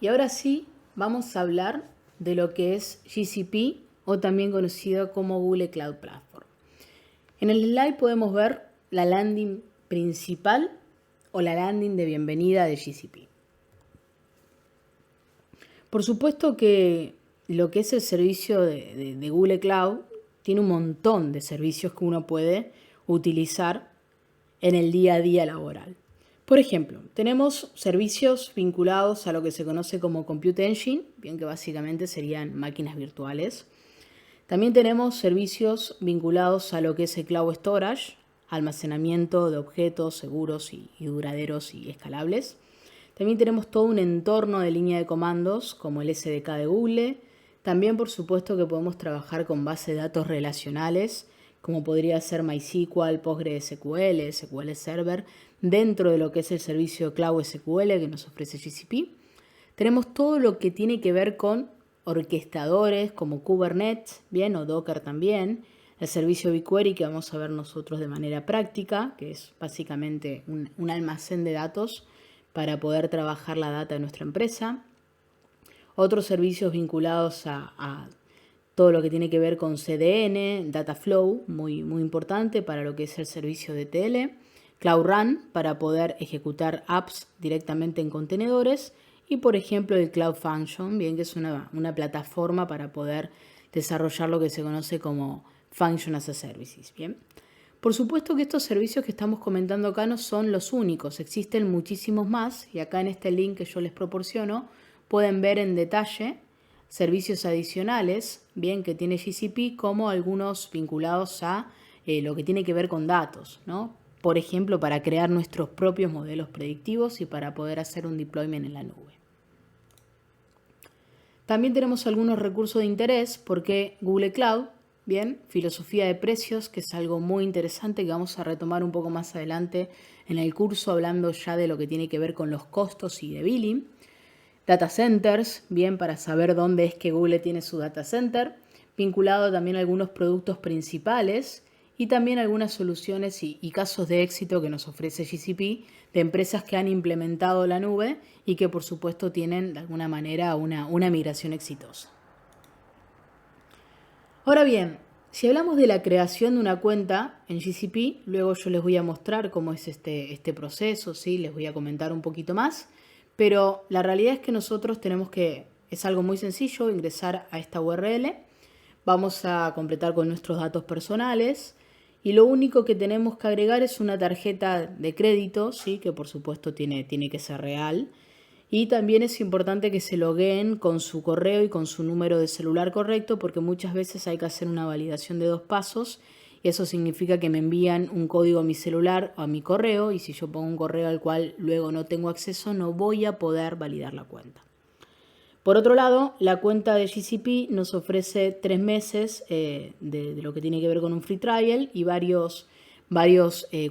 Y ahora sí, vamos a hablar de lo que es GCP o también conocido como Google Cloud Platform. En el slide podemos ver la landing principal o la landing de bienvenida de GCP. Por supuesto que lo que es el servicio de Google Cloud tiene un montón de servicios que uno puede utilizar en el día a día laboral. Por ejemplo, tenemos servicios vinculados a lo que se conoce como Compute Engine, bien que básicamente serían máquinas virtuales. También tenemos servicios vinculados a lo que es el Cloud Storage, almacenamiento de objetos seguros y duraderos y escalables. También tenemos todo un entorno de línea de comandos como el SDK de Google. También, por supuesto, que podemos trabajar con bases de datos relacionales, como podría ser MySQL, PostgreSQL, SQL Server, dentro de lo que es el servicio Cloud SQL que nos ofrece GCP. Tenemos todo lo que tiene que ver con orquestadores como Kubernetes, bien, o Docker también. El servicio BigQuery que vamos a ver nosotros de manera práctica, que es básicamente un almacén de datos para poder trabajar la data de nuestra empresa. Otros servicios vinculados a todo lo que tiene que ver con CDN, Dataflow, muy importante para lo que es el servicio de TL, Cloud Run para poder ejecutar apps directamente en contenedores y, por ejemplo, el Cloud Function, bien que es una plataforma para poder desarrollar lo que se conoce como Function as a Services, bien. Por supuesto que estos servicios que estamos comentando acá no son los únicos, existen muchísimos más y acá en este link que yo les proporciono pueden ver en detalle servicios adicionales, bien, que tiene GCP, como algunos vinculados a lo que tiene que ver con datos, ¿no? Por ejemplo, para crear nuestros propios modelos predictivos y para poder hacer un deployment en la nube. También tenemos algunos recursos de interés porque Google Cloud, bien, filosofía de precios, que es algo muy interesante que vamos a retomar un poco más adelante en el curso, hablando ya de lo que tiene que ver con los costos y de billing. Data centers, bien, para saber dónde es que Google tiene su data center, vinculado también a algunos productos principales y también algunas soluciones y casos de éxito que nos ofrece GCP de empresas que han implementado la nube y que por supuesto tienen de alguna manera una migración exitosa. Ahora bien, si hablamos de la creación de una cuenta en GCP, luego yo les voy a mostrar cómo es este proceso, ¿sí? Les voy a comentar un poquito más. Pero la realidad es que nosotros es algo muy sencillo, ingresar a esta URL, vamos a completar con nuestros datos personales y lo único que tenemos que agregar es una tarjeta de crédito, ¿sí? Que por supuesto tiene que ser real. Y también es importante que se logueen con su correo y con su número de celular correcto porque muchas veces hay que hacer una validación de 2 pasos. Y eso significa que me envían un código a mi celular o a mi correo y si yo pongo un correo al cual luego no tengo acceso no voy a poder validar la cuenta. Por otro lado, la cuenta de GCP nos ofrece 3 meses de lo que tiene que ver con un free trial y varios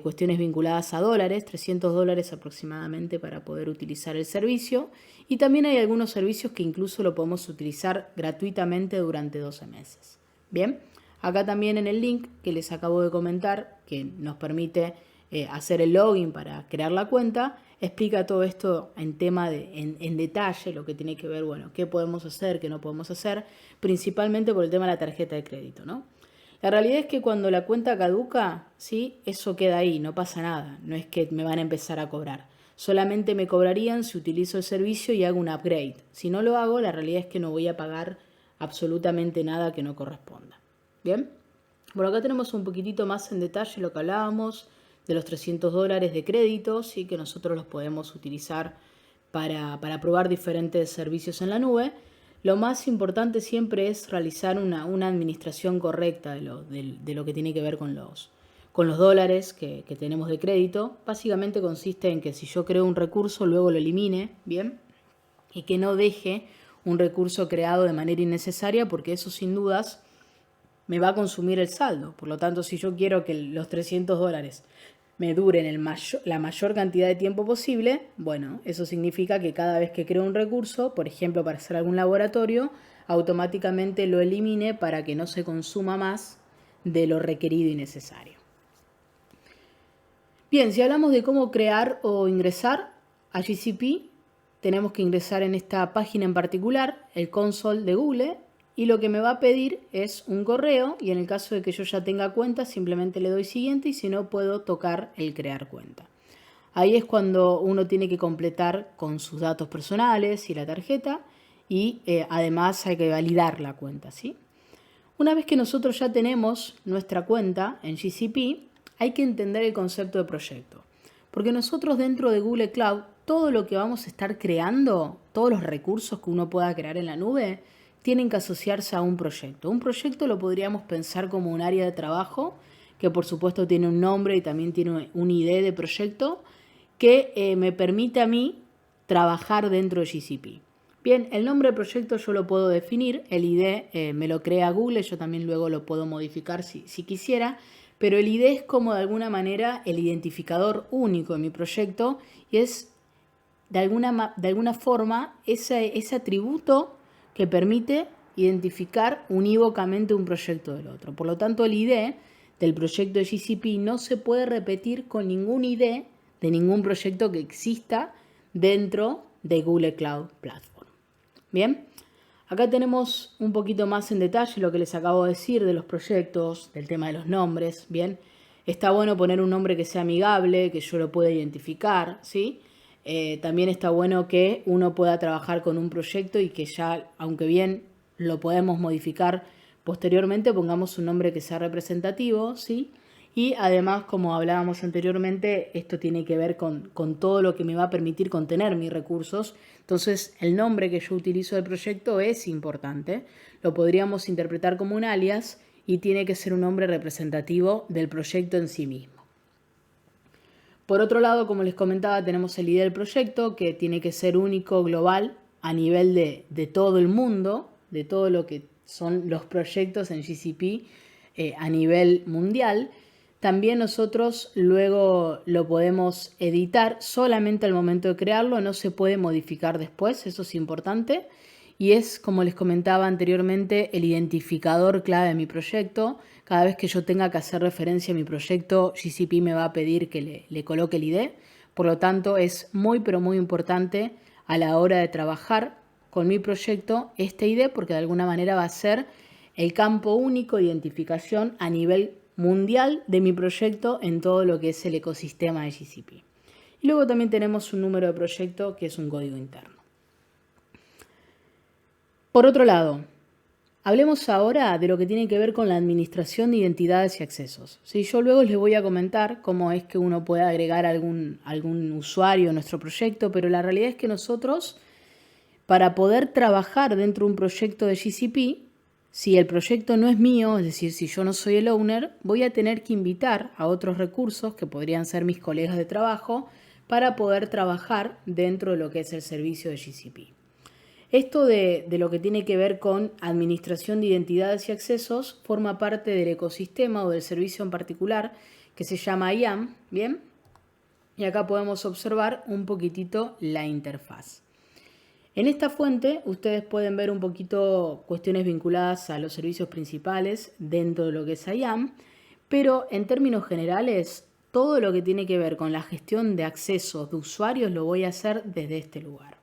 cuestiones vinculadas a dólares, $300 aproximadamente para poder utilizar el servicio. Y también hay algunos servicios que incluso lo podemos utilizar gratuitamente durante 12 meses. Bien. Acá también en el link que les acabo de comentar, que nos permite hacer el login para crear la cuenta, explica todo esto en detalle, lo que tiene que ver, bueno, qué podemos hacer, qué no podemos hacer, principalmente por el tema de la tarjeta de crédito, ¿no? La realidad es que cuando la cuenta caduca, ¿sí? Eso queda ahí, no pasa nada, no es que me van a empezar a cobrar. Solamente me cobrarían si utilizo el servicio y hago un upgrade. Si no lo hago, la realidad es que no voy a pagar absolutamente nada que no corresponda. Bien, por acá tenemos un poquitito más en detalle lo que hablábamos de los $300 de crédito, ¿sí? Que nosotros los podemos utilizar para probar diferentes servicios en la nube. Lo más importante siempre es realizar una administración correcta de lo que tiene que ver con los dólares que tenemos de crédito. Básicamente consiste en que si yo creo un recurso, luego lo elimine, ¿bien? Y que no deje un recurso creado de manera innecesaria, porque eso sin dudas me va a consumir el saldo. Por lo tanto, si yo quiero que los $300 me duren la mayor cantidad de tiempo posible, bueno, eso significa que cada vez que creo un recurso, por ejemplo, para hacer algún laboratorio, automáticamente lo elimine para que no se consuma más de lo requerido y necesario. Bien, si hablamos de cómo crear o ingresar a GCP, tenemos que ingresar en esta página en particular, el console de Google, y lo que me va a pedir es un correo, y en el caso de que yo ya tenga cuenta, simplemente le doy siguiente, y si no, puedo tocar el crear cuenta. Ahí es cuando uno tiene que completar con sus datos personales y la tarjeta, y además hay que validar la cuenta, ¿sí? Una vez que nosotros ya tenemos nuestra cuenta en GCP, hay que entender el concepto de proyecto. Porque nosotros dentro de Google Cloud, todo lo que vamos a estar creando, todos los recursos que uno pueda crear en la nube, tienen que asociarse a un proyecto. Un proyecto lo podríamos pensar como un área de trabajo, que por supuesto tiene un nombre y también tiene un ID de proyecto, que me permite a mí trabajar dentro de GCP. Bien, el nombre del proyecto yo lo puedo definir, el ID me lo crea Google, yo también luego lo puedo modificar si quisiera, pero el ID es como de alguna manera el identificador único de mi proyecto y es de alguna forma ese atributo que permite identificar unívocamente un proyecto del otro. Por lo tanto, el ID del proyecto de GCP no se puede repetir con ningún ID de ningún proyecto que exista dentro de Google Cloud Platform. Bien, acá tenemos un poquito más en detalle lo que les acabo de decir de los proyectos, del tema de los nombres. Bien, está bueno poner un nombre que sea amigable, que yo lo pueda identificar, ¿sí? También está bueno que uno pueda trabajar con un proyecto y que ya, aunque bien lo podemos modificar posteriormente, pongamos un nombre que sea representativo, ¿sí? Y además, como hablábamos anteriormente, esto tiene que ver con todo lo que me va a permitir contener mis recursos. Entonces, el nombre que yo utilizo del proyecto es importante. Lo podríamos interpretar como un alias y tiene que ser un nombre representativo del proyecto en sí mismo. Por otro lado, como les comentaba, tenemos el ID del proyecto, que tiene que ser único, global, a nivel de todo el mundo, de todo lo que son los proyectos en GCP a nivel mundial. También nosotros luego lo podemos editar solamente al momento de crearlo, no se puede modificar después, eso es importante. Y es, como les comentaba anteriormente, el identificador clave de mi proyecto. Cada vez que yo tenga que hacer referencia a mi proyecto, GCP me va a pedir que le coloque el ID. Por lo tanto, es muy, pero muy importante a la hora de trabajar con mi proyecto este ID, porque de alguna manera va a ser el campo único de identificación a nivel mundial de mi proyecto en todo lo que es el ecosistema de GCP. Y luego también tenemos un número de proyecto que es un código interno. Por otro lado, hablemos ahora de lo que tiene que ver con la administración de identidades y accesos. ¿Sí? Yo luego les voy a comentar cómo es que uno puede agregar algún usuario a nuestro proyecto, pero la realidad es que nosotros, para poder trabajar dentro de un proyecto de GCP, si el proyecto no es mío, es decir, si yo no soy el owner, voy a tener que invitar a otros recursos, que podrían ser mis colegas de trabajo, para poder trabajar dentro de lo que es el servicio de GCP. Esto de lo que tiene que ver con administración de identidades y accesos forma parte del ecosistema o del servicio en particular que se llama IAM, ¿bien? Y acá podemos observar un poquitito la interfaz. En esta fuente ustedes pueden ver un poquito cuestiones vinculadas a los servicios principales dentro de lo que es IAM, pero en términos generales, todo lo que tiene que ver con la gestión de accesos de usuarios lo voy a hacer desde este lugar.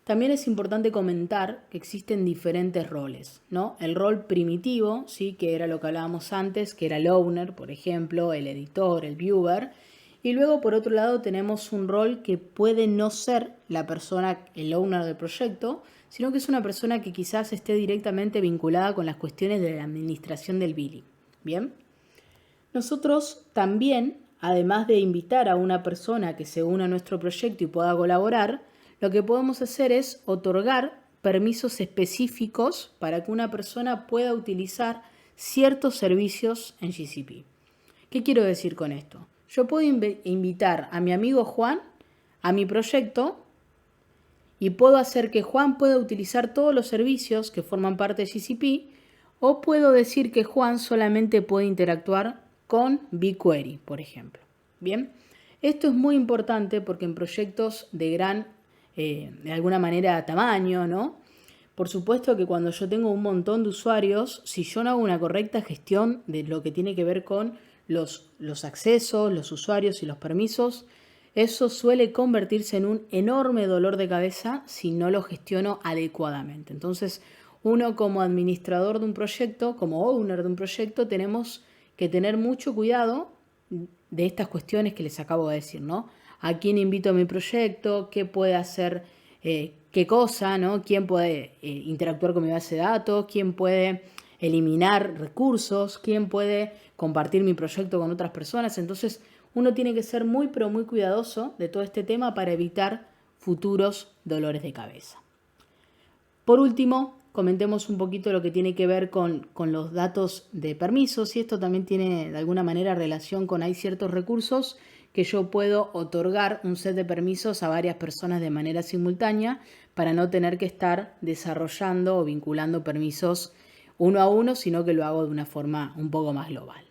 También es importante comentar que existen diferentes roles, ¿no? El rol primitivo, ¿sí? Que era lo que hablábamos antes, que era el owner, por ejemplo, el editor, el viewer. Y luego, por otro lado, tenemos un rol que puede no ser la persona, el owner del proyecto, sino que es una persona que quizás esté directamente vinculada con las cuestiones de la administración del billing. ¿Bien? Nosotros también, además de invitar a una persona que se una a nuestro proyecto y pueda colaborar, lo que podemos hacer es otorgar permisos específicos para que una persona pueda utilizar ciertos servicios en GCP. ¿Qué quiero decir con esto? Yo puedo invitar a mi amigo Juan a mi proyecto y puedo hacer que Juan pueda utilizar todos los servicios que forman parte de GCP, o puedo decir que Juan solamente puede interactuar con BigQuery, por ejemplo. Bien, esto es muy importante porque en proyectos de alguna manera tamaño, ¿no? Por supuesto que cuando yo tengo un montón de usuarios, si yo no hago una correcta gestión de lo que tiene que ver con los accesos, los usuarios y los permisos, eso suele convertirse en un enorme dolor de cabeza si no lo gestiono adecuadamente. Entonces, uno como administrador de un proyecto, como owner de un proyecto, tenemos que tener mucho cuidado de estas cuestiones que les acabo de decir, ¿no? ¿A quién invito a mi proyecto? ¿Qué puede hacer? ¿Qué cosa? ¿No? ¿Quién puede interactuar con mi base de datos? ¿Quién puede eliminar recursos? ¿Quién puede compartir mi proyecto con otras personas? Entonces, uno tiene que ser muy, pero muy cuidadoso de todo este tema para evitar futuros dolores de cabeza. Por último, comentemos un poquito lo que tiene que ver con los datos de permisos, y esto también tiene de alguna manera relación con hay ciertos recursos que yo puedo otorgar un set de permisos a varias personas de manera simultánea para no tener que estar desarrollando o vinculando permisos uno a uno, sino que lo hago de una forma un poco más global.